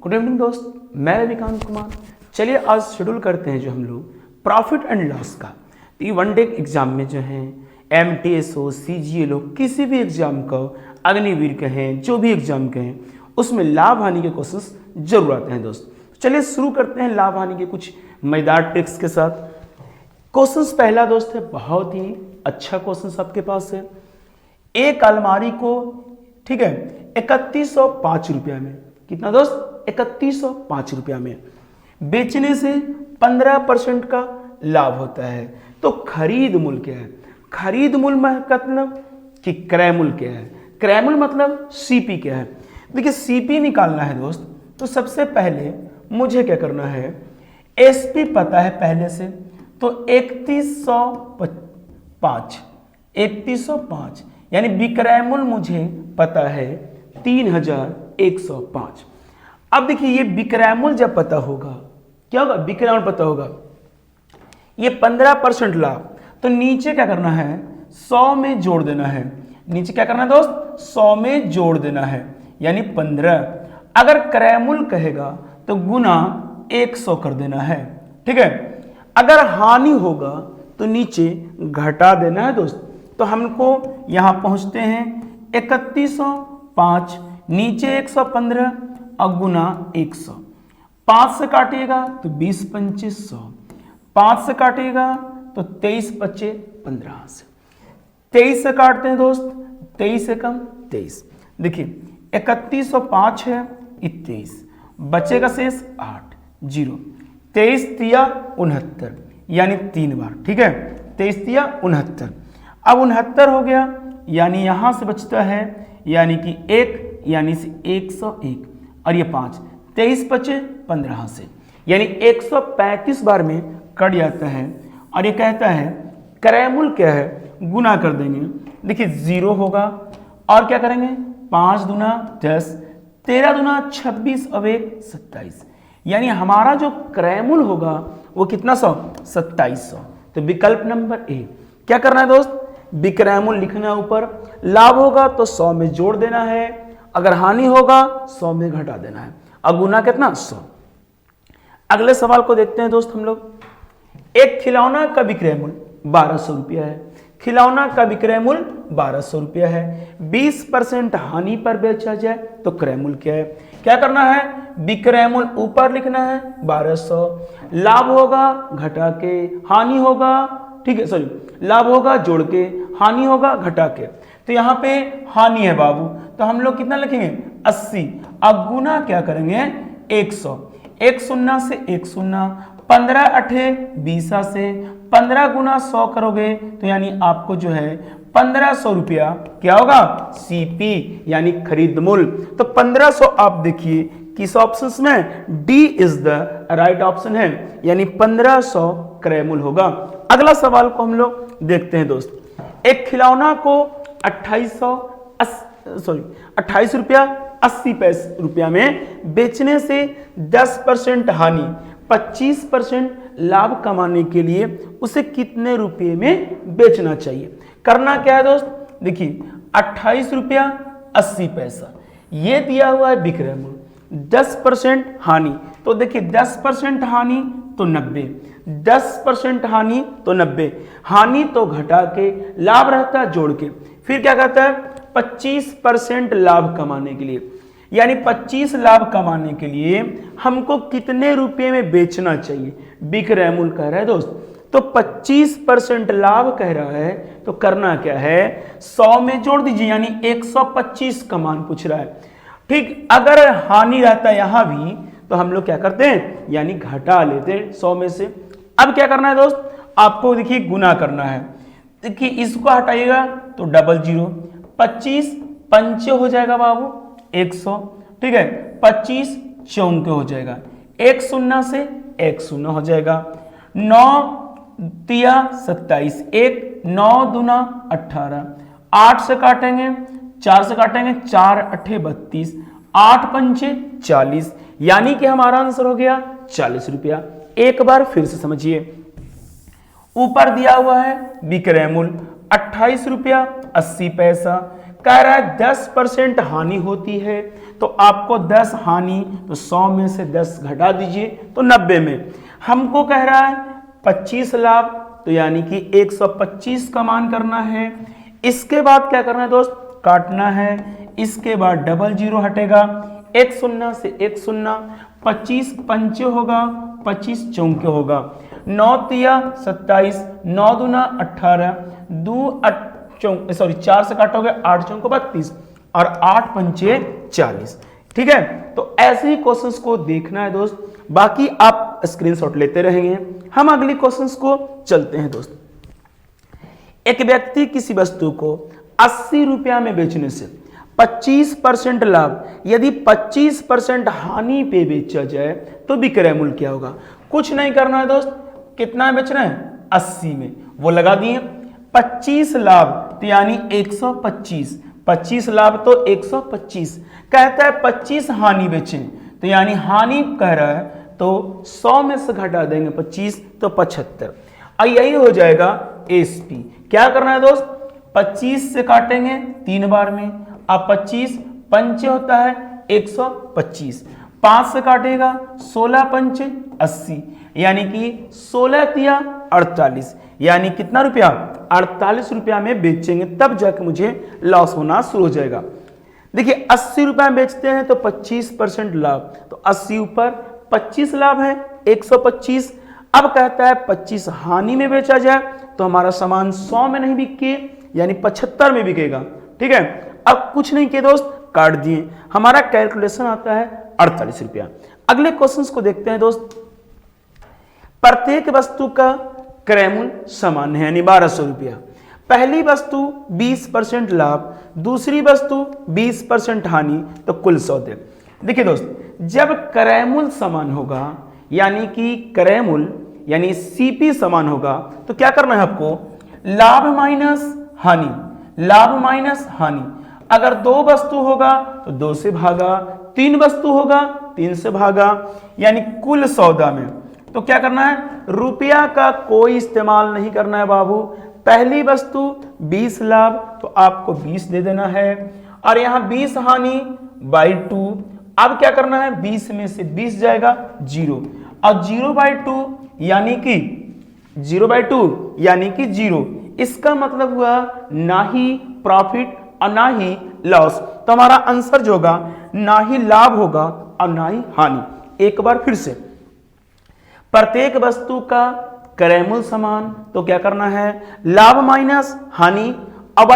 Good evening दोस्त, मैं रविकांत कुमार। चलिए आज शेड्यूल करते हैं जो हम लोग प्रॉफिट एंड लॉस का। तो ये वन डे एग्जाम में जो है MTS हो, CGL हो, किसी भी एग्जाम का अग्निवीर कहें, जो भी एग्जाम कहें, उसमें लाभ हानि के क्वेश्चंस जरूर आते हैं दोस्त। चलिए शुरू करते हैं लाभ हानि के कुछ मजेदार ट्रिक्स के साथ। क्वेश्चंस पहला दोस्त है, बहुत ही अच्छा क्वेश्चन आपके पास है। एक अलमारी को, ठीक है, 3105 रुपया में, कितना दोस्त, 3105 रुपया में बेचने से 15% का लाभ होता है। तो खरीद मूल्य क्या है? खरीद मूल्य मतलब कि क्रय मूल्य क्या है? क्रय मूल्य मतलब CP क्या है? देखिए CP निकालना है दोस्त, तो सबसे पहले मुझे क्या करना है, SP पता है पहले से, तो 3105 यानी विक्रय मूल्य मुझे पता है 3105। अब देखिए ये विक्रय मूल्य जब पता होगा, क्या होगा, विक्रय मूल्य पता होगा, ये 15% लाभ, तो नीचे क्या करना है, 100 में जोड़ देना है। नीचे क्या करना है दोस्त, 100 में जोड़ देना है, यानी 15। अगर क्रय मूल्य कहेगा तो गुना 100 कर देना है, ठीक है। अगर हानि होगा तो नीचे घटा देना है दोस्त। तो हमको यहां पहुंचते हैं 3105, नीचे 115 और गुना 100। 5 से काटिएगा तो 20 25 100, 5 से काटिएगा तो 23 25 15 से, 23 से काटते हैं दोस्त, 23 से कम 23। देखिए 3105 है, 23 बचेगा शेष 8 0, 23 तिया 69 यानी 3 बार, ठीक है, 23 तिया 69। अब 69 हो गया, यानी यहां से बचता है, यानी कि 1, यानी से 101 और ये 5, 23 बचे 15 से, यानी 135 बार में कट जाता है। और ये कहता है क्रय मूल्य क्या है, गुना कर देंगे। देखिए 0 होगा और क्या करेंगे, 5 दूना 10, 13 दूना 26 और 1 27, यानी हमारा जो क्रय मूल्य होगा वो कितना 100, 2700। तो विकल्प नंबर A। क्या करना है दोस्त, विक्रय मूल्य लिखना है ऊपर, लाभ होगा तो 100 में जोड़ देना है, अगर हानि होगा 100 में घटा देना है, और गुना कितना 100। अगले सवाल को देखते हैं दोस्त हम लोग। एक खिलौना का विक्रय मूल्य 1200 रुपया है। खिलौना का विक्रय मूल्य 1200 रुपया है, 20% हानि पर बेचा जाए तो क्रय मूल्य क्या है? क्या करना है, विक्रय मूल्य ऊपर लिखना है 1200, लाभ होगा घटा के, हानि होगा, ठीक है, सॉरी, लाभ होगा जोड़ के, हानि होगा घटा के। तो यहाँ पे हानि है बाबू, तो हम लोग कितना लिखेंगे 80, अब गुना क्या करेंगे 100, 1 शून्य से 1 शून्य, 15 8 20 से 15 गुना 100 करोगे तो यानी आपको जो है 1500 रुपया क्या होगा, CP यानी खरीद मूल्य। तो 1500 आप देखिए किस ऑप्शन में, D is the right option है, यानी 1500 क्रय मूल्य होगा। अगला सवाल को हम लोग देखते हैं दोस्त। एक खिलौना को 28 रुपया 80 पैसे रुपया में बेचने से 10% हानि 25% लाभ कमाने के लिए उसे कितने रुपये में बेचना चाहिए? करना क्या है दोस्त, देखिए 28 रुपया 80 पैसा ये दिया हुआ है विक्रय मूल्य, 10% हानि, तो देखिए 10% हानि तो 90, 10% हानि तो 90, हानि तो घटा के, लाभ रहता है जोड़ के, फिर क्या कहता है 25% लाभ कमाने के लिए, यानी 25 लाभ कमाने के लिए हमको कितने रुपए में बेचना चाहिए? विक्रय मूल्य कह रहा है दोस्त, तो 25% लाभ कह रहा है, तो करना क्या है 100 में जोड़ दीजिए, यानी 125 का मान पूछ रहा है, ठीक। अगर हानि रहता है यहां भी तो हम लोग क्या करते हैं, यानी घटा लेते हैं 100 में से। अब क्या करना है दोस्त, आपको देखिए गुना करना है। देखिए इसको हटाइएगा तो 00, 25 पंचे हो जाएगा बाबू 100, ठीक है, 25 चौंके हो जाएगा, 1 शून्य से 1 शून्य हो जाएगा, 9 तिया 27, 1 9 दूना 18, 8 से काटेंगे, 4 से काटेंगे, 4 8 32, 8 पंचे 40, यानी कि हमारा आंसर हो गया 40 रुपया। एक बार फिर से समझिए, ऊपर दिया हुआ है विक्रय मूल्य 28 रुपया 80 पैसा, कह रहा है 10% हानि होती है, तो आपको 10 हानि, तो 100 में से 10 घटा दीजिए तो 90 में। हमको कह रहा है 25 लाभ, तो यानी कि 125 का मान करना है। इसके बाद क्या करना है दोस्त, काटना है। इसके बाद डबल जीरो हटेगा, एक शून्य से एक शून्य, 25 पंचे होगा, 25 चौके होगा, 9 तिया 27, 9 दूना 18, 4 से काटोगे 8 चौको 32 और 8 पंचे 40। ठीक है, तो ऐसे ही क्वेश्चंस को देखना है दोस्त, बाकी आप स्क्रीनशॉट लेते रहेंगे। हम अगली क्वेश्चंस को चलते हैं दोस्त। एक व्यक्ति किसी वस्तु को 80 रुपया में बेचने से 25% लाभ, यदि 25% हानि पे बेचा जाए तो विक्रय मूल्य क्या होगा। कुछ नहीं करना है दोस्त, कितना बेचना है 80 में, वो लगा दिए। 25 लाभ तो यानी 125, 25 लाभ तो 125, कहता है 25 हानि बेचें, तो यानी हानि कह रहा है तो 100 में से घटा देंगे 25 तो 75, और यही हो जाएगा एसपी। क्या करना है दोस्त, 25 से काटेंगे 3 बार में, अब 25 पंचे होता है 125, 5 से काटेगा 16 पंचे 80, यानी कि 16 तिया 48, यानी कितना रुपया 48 रुपया में बेचेंगे, तब जाके मुझे लॉस होना शुरू हो जाएगा। देखिए 80 रुपया बेचते हैं तो 25% लाभ, तो 80 ऊपर 25 लाभ है 125। अब कहता है 25 हानि में बेचा जाए तो हमारा सामान 100 में नहीं बिके, यानी 75 में बिकेगा। ठीक है, अब कुछ नहीं किए दोस्त, काट दिए, हमारा कैलकुलेशन आता है 48 रुपया। अगले क्वेश्चंस को देखते हैं दोस्त। प्रत्येक वस्तु का क्रय मूल्य समान है, यानी 1200 रुपया। पहली वस्तु 20% लाभ, दूसरी वस्तु 20% हानि, तो कुल सौदे। देखिए दोस्त, जब क्रय मूल्य समान होगा, यानी कि क्रय मूल्य यानी सीपी समान होगा, तो क्या करना है आपको, लाभ माइनस हानि, लाभ माइनस हानि। अगर 2 वस्तु होगा तो 2 से भागा, 3 वस्तु होगा 3 से भागा, यानी कुल सौदा में। तो क्या करना है, रुपया का कोई इस्तेमाल नहीं करना है बाबू। पहली वस्तु 20 लाभ, तो आपको 20 दे देना है, और यहां 20 हानि बाई 2। अब क्या करना है, 20 में से 20 जाएगा 0, और 0/2 यानी कि 0/2 यानी कि 0। इसका मतलब हुआ ना ही प्रॉफिट और ना ही लॉस, तो हमारा आंसर जो होगा ना ही लाभ होगा और ना ही हानि। एक बार फिर से, प्रत्येक वस्तु का क्रय मूल्य समान, तो क्या करना है, लाभ माइनस हानि, अब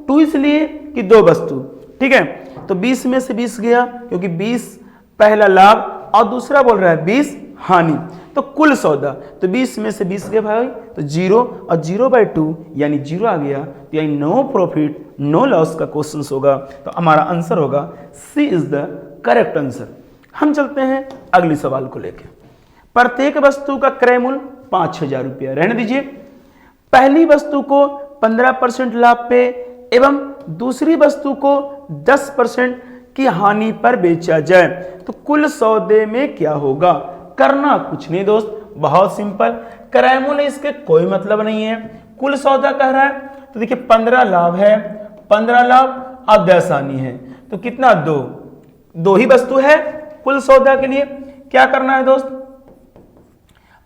2 इसलिए कि 2 वस्तु। ठीक है, तो 20 में से 20 गया, क्योंकि 20 पहला लाभ और दूसरा बोल रहा है 20 हानि, तो कुल सौदा, तो 20 में से 20 गए भाई तो 0, और 0/2 यानी 0 आ गया, तो यानी नो प्रॉफिट नो लॉस का क्वेश्चन होगा। तो हमारा आंसर होगा सी इज द करेक्ट आंसर। हम चलते हैं अगली सवाल को लेकर। प्रत्येक वस्तु का क्रय मूल्य 5000 रुपया, रहने दीजिए। पहली वस्तु को 15% लाभ पे एवं दूसरी वस्तु को 10% की हानि पर बेचा जाए तो कुल सौदे में क्या होगा। करना कुछ नहीं दोस्त, बहुत सिंपल, क्रय मूल्य इसके कोई मतलब नहीं है, कुल सौदा कह रहा है। तो देखिए 15 लाभ है, 15 लाभ और 10 हानि है, तो कितना 2 ही वस्तु है कुल सौदा के लिए। क्या करना है दोस्त,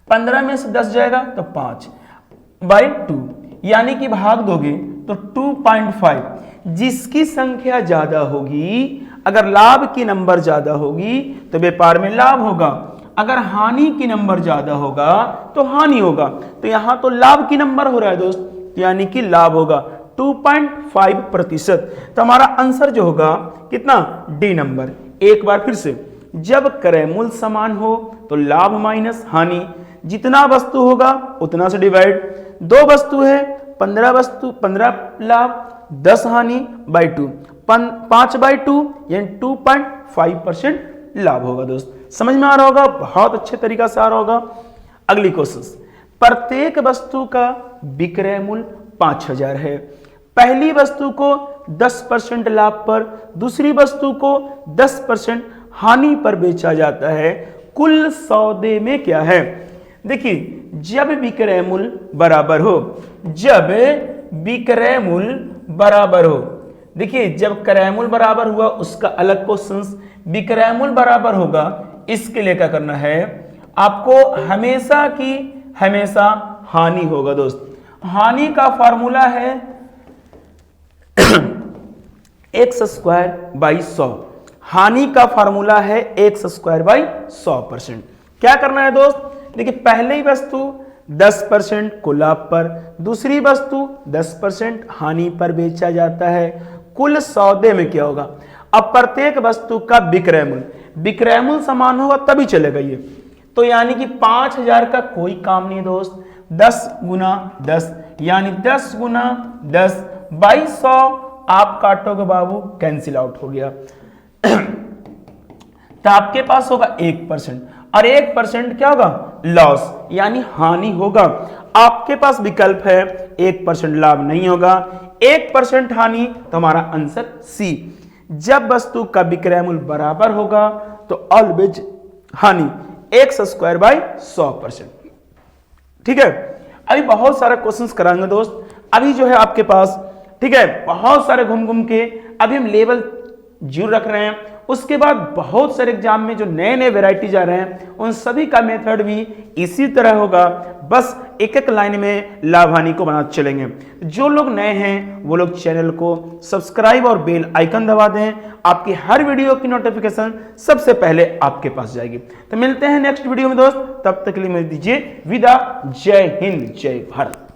15 में से 10 जाएगा तो 5/2, यानी कि भाग दोगे तो 2.5। जिसकी संख्या ज्यादा होगी, अगर लाभ की नंबर ज्यादा होगी तो व्यापार में लाभ होगा, अगर हानि की नंबर ज्यादा होगा तो हानि होगा। तो यहां तो लाभ की नंबर हो रहा है दोस्त, तो यानी कि लाभ होगा 2.5%। तो हमारा आंसर जो होगा कितना, डी नंबर। एक बार फिर से, जब क्रय मूल्य समान हो तो लाभ माइनस हानि, जितना वस्तु होगा उतना से डिवाइड। 2 वस्तु है, 15 लाभ 10 हानि बाई 2, 5/2 यानी 2.5% लाभ होगा। दोस्त समझ में आ रहा होगा, बहुत अच्छे तरीका से आ रहा होगा। अगली क्वेश्चन, प्रत्येक वस्तु का विक्रय मूल्य 5000 है। पहली वस्तु को 10% लाभ पर, दूसरी वस्तु को 10% हानि पर बेचा जाता है, कुल सौदे में क्या है। देखिए जब विक्रय मूल्य बराबर हो, जब विक्रय मूल्य बराबर हो, देखिए जब करैमुल बराबर हुआ उसका अलग क्वेश्चंस, विक्रैमुल बराबर होगा, इसके लिए क्या करना है आपको, हमेशा की हमेशा हानि होगा दोस्त। हानि का फॉर्मूला है एक्स स्क्वायर बाई 100, हानि का फॉर्मूला है एक्स स्क्वायर बाई 100%। क्या करना है दोस्त, देखिए पहली वस्तु 10% को लाभ पर, दूसरी वस्तु 10% हानि पर बेचा जाता है, कुल सौदे में क्या होगा। अब प्रत्येक वस्तु का विक्रयमूल्य समान होगा तभी चलेगा ये, तो यानी कि 5000 का कोई काम नहीं दोस्त, 10 गुना 10 यानी 10 गुना 10 बाई 100, आप काटोगे बाबू कैंसिल आउट हो गया तो आपके पास होगा 1%, और 1% क्या होगा लॉस यानी हानि होगा। आपके पास विकल्प है 1% लाभ नहीं होगा, 1% हानि, तो हमारा आंसर सी। जब वस्तु का विक्रय मूल्य बराबर होगा तो ऑलवेज हानि एक्स स्क्वायर बाई 100%। ठीक है, अभी बहुत सारे क्वेश्चंस कराएंगे दोस्त, अभी जो है आपके पास, ठीक है, बहुत सारे घूम घूम के अभी हम लेवल 0 रख रहे हैं। उसके बाद बहुत सारे एग्जाम में जो नए नए वैरायटीज आ रहे हैं उन सभी का मेथड भी इसी तरह होगा, बस एक एक लाइन में लाभ हानि को बनाते चलेंगे। जो लोग नए हैं वो लोग चैनल को सब्सक्राइब और बेल आइकन दबा दें, आपकी हर वीडियो की नोटिफिकेशन सबसे पहले आपके पास जाएगी। तो मिलते हैं नेक्स्ट वीडियो में दोस्त, तब तक के लिए मुझे दीजिए विदा। जय हिंद, जय भारत।